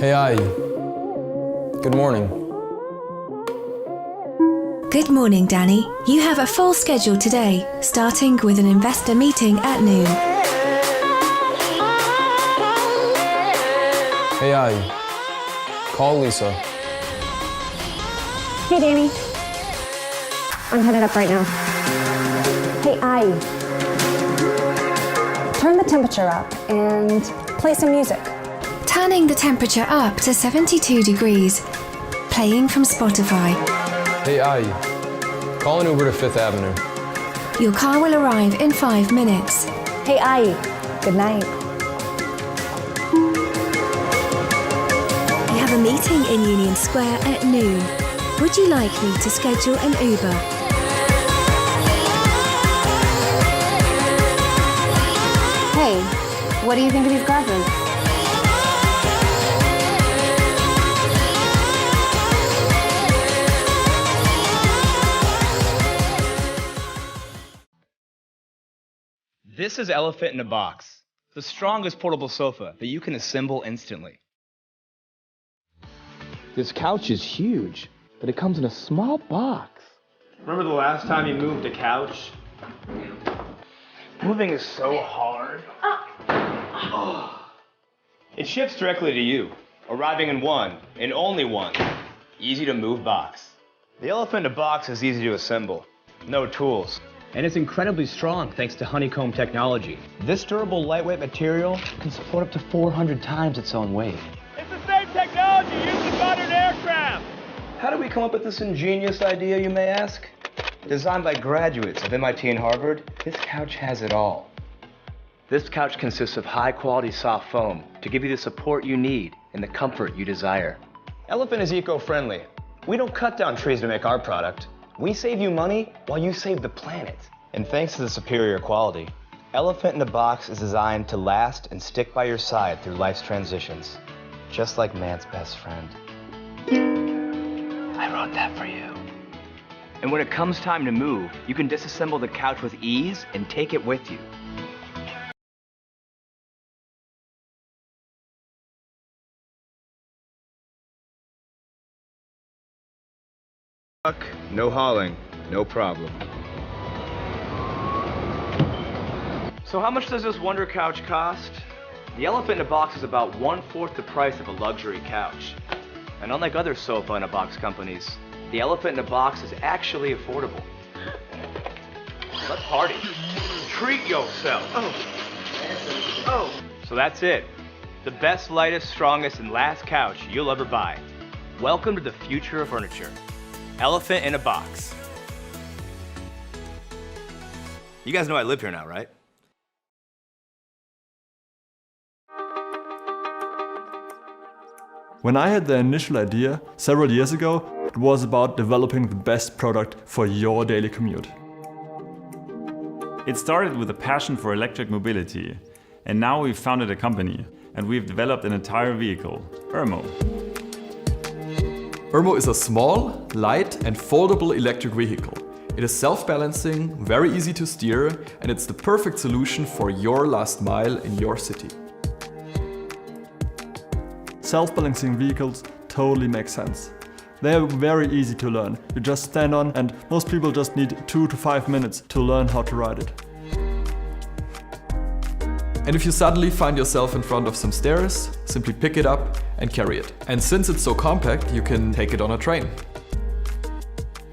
Hey, Ai. Good morning. Good morning, Danny. You have a full schedule today, starting with an investor meeting at noon. Hey, Ai. Call Lisa. Hey, Danny. I'm headed up right now. Hey, Ai. Turn the temperature up and play some music. Turning the temperature up to 72 degrees. Playing from Spotify. Hey, Ai. Call an Uber to 5th Avenue. Your car will arrive in 5 minutes. Hey, Ai. Good night. I have a meeting in Union Square at noon. Would you like me to schedule an Uber? Hey, what do you think of these glasses? This is Elephant in a Box, the strongest portable sofa that you can assemble instantly. This couch is huge, but it comes in a small box. Remember the last time you moved a couch? Moving is so hard. It ships directly to you, arriving in one, and only one, easy to move box. The Elephant in a Box is easy to assemble, no tools. And it's incredibly strong thanks to honeycomb technology. This durable, lightweight material can support up to 400 times its own weight. It's the same technology used in modern aircraft! How did we come up with this ingenious idea, you may ask? Designed by graduates of MIT and Harvard, this couch has it all. This couch consists of high-quality soft foam to give you the support you need and the comfort you desire. Elephant is eco-friendly. We don't cut down trees to make our product. We save you money while you save the planet. And thanks to the superior quality, Elephant in a Box is designed to last and stick by your side through life's transitions. Just like man's best friend. I wrote that for you. And when it comes time to move, you can disassemble the couch with ease and take it with you. No hauling, no problem. So how much does this wonder couch cost? The Elephant in a Box is about 1/4 the price of a luxury couch. And unlike other sofa in a box companies, the Elephant in a Box is actually affordable. Let's party. Treat yourself. Oh. So that's it. The best, lightest, strongest, and last couch you'll ever buy. Welcome to the future of furniture. Elephant in a Box. You guys know I live here now, right? When I had the initial idea several years ago, it was about developing the best product for your daily commute. It started with a passion for electric mobility, and now we've founded a company, and we've developed an entire vehicle, Ermo. Ermo is a small, light and foldable electric vehicle. It is self-balancing, very easy to steer, and it's the perfect solution for your last mile in your city. Self-balancing vehicles totally make sense. They are very easy to learn. You just stand on, and most people just need 2 to 5 minutes to learn how to ride it. And if you suddenly find yourself in front of some stairs, simply pick it up and carry it. And since it's so compact, you can take it on a train.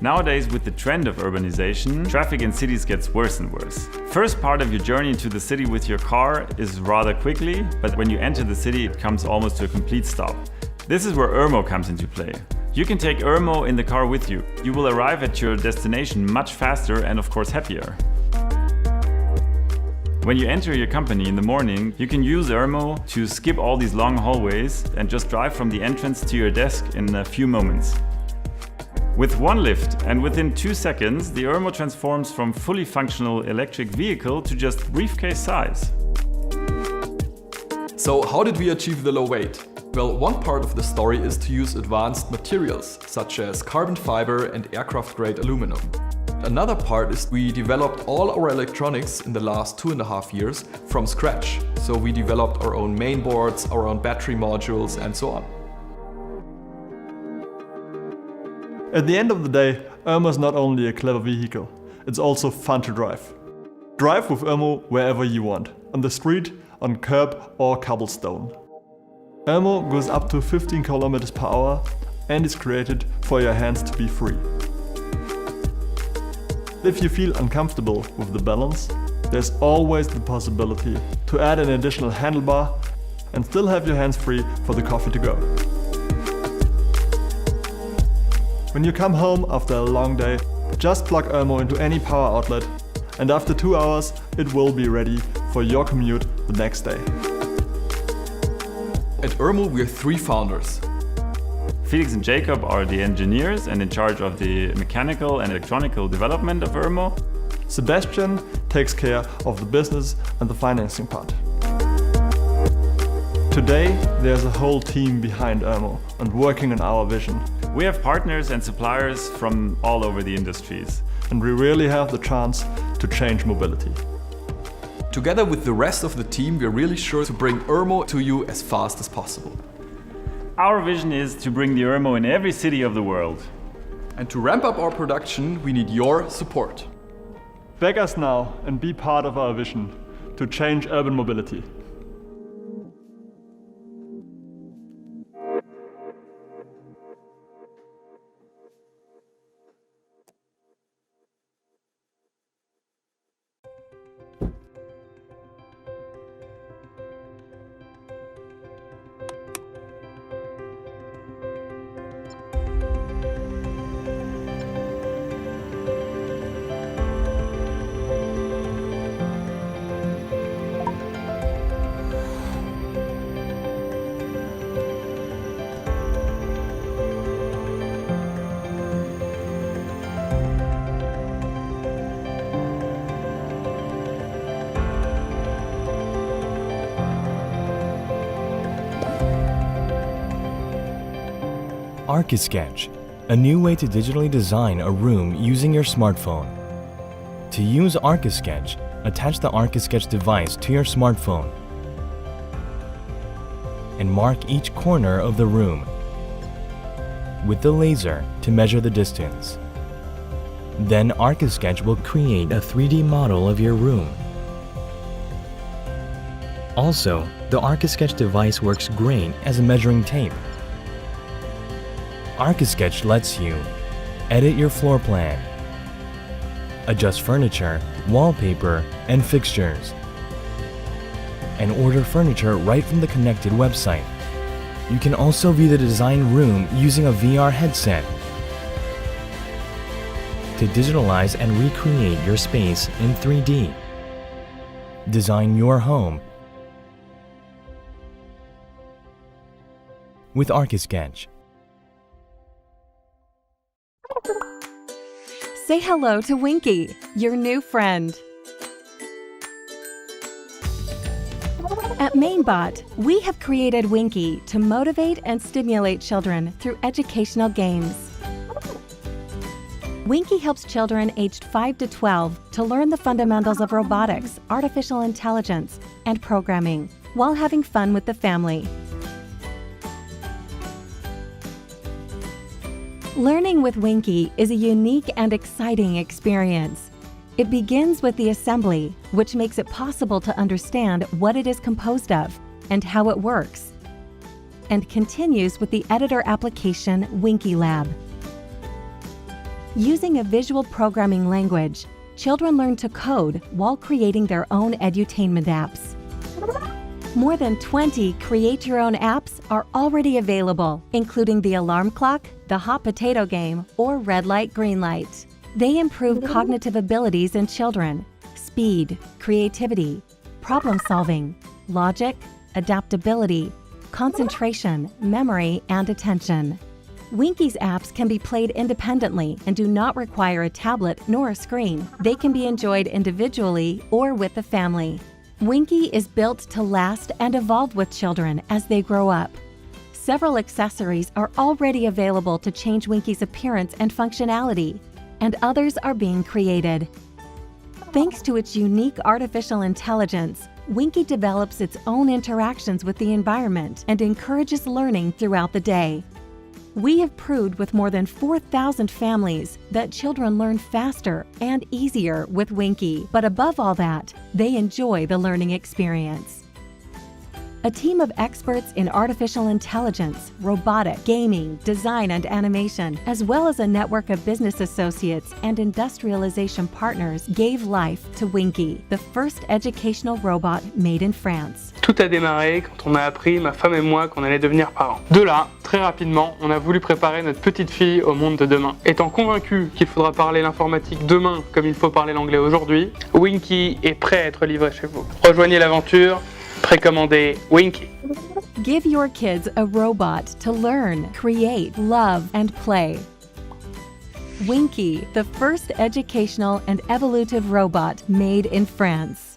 Nowadays, with the trend of urbanization, traffic in cities gets worse and worse. First part of your journey into the city with your car is rather quickly, but when you enter the city, it comes almost to a complete stop. This is where Ermo comes into play. You can take Ermo in the car with you. You will arrive at your destination much faster and of course happier. When you enter your company in the morning, you can use Ermo to skip all these long hallways and just drive from the entrance to your desk in a few moments. With one lift and within 2 seconds, the Ermo transforms from fully functional electric vehicle to just briefcase size. So how did we achieve the low weight? Well, one part of the story is to use advanced materials, such as carbon fiber and aircraft-grade aluminum. Another part is we developed all our electronics in the last 2.5 years from scratch. So we developed our own main boards, our own battery modules and so on. At the end of the day, Irmo is not only a clever vehicle, it's also fun to drive. Drive with Irmo wherever you want, on the street, on curb or cobblestone. Irmo goes up to 15 km per hour and is created for your hands to be free. If you feel uncomfortable with the balance, there's always the possibility to add an additional handlebar and still have your hands free for the coffee to go. When you come home after a long day, just plug Irmo into any power outlet, and after 2 hours it will be ready for your commute the next day. At Irmo we are 3 founders. Felix and Jacob are the engineers and in charge of the mechanical and electronical development of Irmo. Sebastian takes care of the business and the financing part. Today there's a whole team behind Irmo and working on our vision. We have partners and suppliers from all over the industries. And we really have the chance to change mobility. Together with the rest of the team, we're really sure to bring Irmo to you as fast as possible. Our vision is to bring the Irmo in every city of the world. And to ramp up our production, we need your support. Back us now and be part of our vision to change urban mobility. ArchiSketch, a new way to digitally design a room using your smartphone. To use ArchiSketch, attach the ArchiSketch device to your smartphone and mark each corner of the room with the laser to measure the distance. Then ArchiSketch will create a 3D model of your room. Also, the ArchiSketch device works great as a measuring tape. ArchiSketch lets you edit your floor plan, adjust furniture, wallpaper, and fixtures, and order furniture right from the connected website. You can also view the design room using a VR headset to digitalize and recreate your space in 3D. Design your home with ArchiSketch. Say hello to Winky, your new friend. At MainBot, we have created Winky to motivate and stimulate children through educational games. Winky helps children aged 5 to 12 to learn the fundamentals of robotics, artificial intelligence, and programming while having fun with the family. Learning with Winky is a unique and exciting experience. It begins with the assembly, which makes it possible to understand what it is composed of and how it works, and continues with the editor application Winky Lab. Using a visual programming language, children learn to code while creating their own edutainment apps. More than 20 create-your-own apps are already available, including the alarm clock, the hot potato game, or red light, green light. They improve cognitive abilities in children: speed, creativity, problem solving, logic, adaptability, concentration, memory, and attention. Winky's apps can be played independently and do not require a tablet nor a screen. They can be enjoyed individually or with the family. Winky is built to last and evolve with children as they grow up. Several accessories are already available to change Winky's appearance and functionality, and others are being created. Thanks to its unique artificial intelligence, Winky develops its own interactions with the environment and encourages learning throughout the day. We have proved with more than 4,000 families that children learn faster and easier with Winky, but above all that, they enjoy the learning experience. A team of experts in artificial intelligence, robotic, gaming, design, and animation, as well as a network of business associates and industrialization partners, gave life to Winky, the first educational robot made in France. Tout a démarré quand on a appris, ma femme et moi, qu'on allait devenir parents. De là, très rapidement, on a voulu préparer notre petite fille au monde de demain. Étant convaincu qu'il faudra parler l'informatique demain comme il faut parler l'anglais aujourd'hui, Winky est prêt à être livré chez vous. Rejoignez l'aventure. Précommandez Winky. Give your kids a robot to learn, create, love, and play. Winky, the first educational and evolutive robot made in France.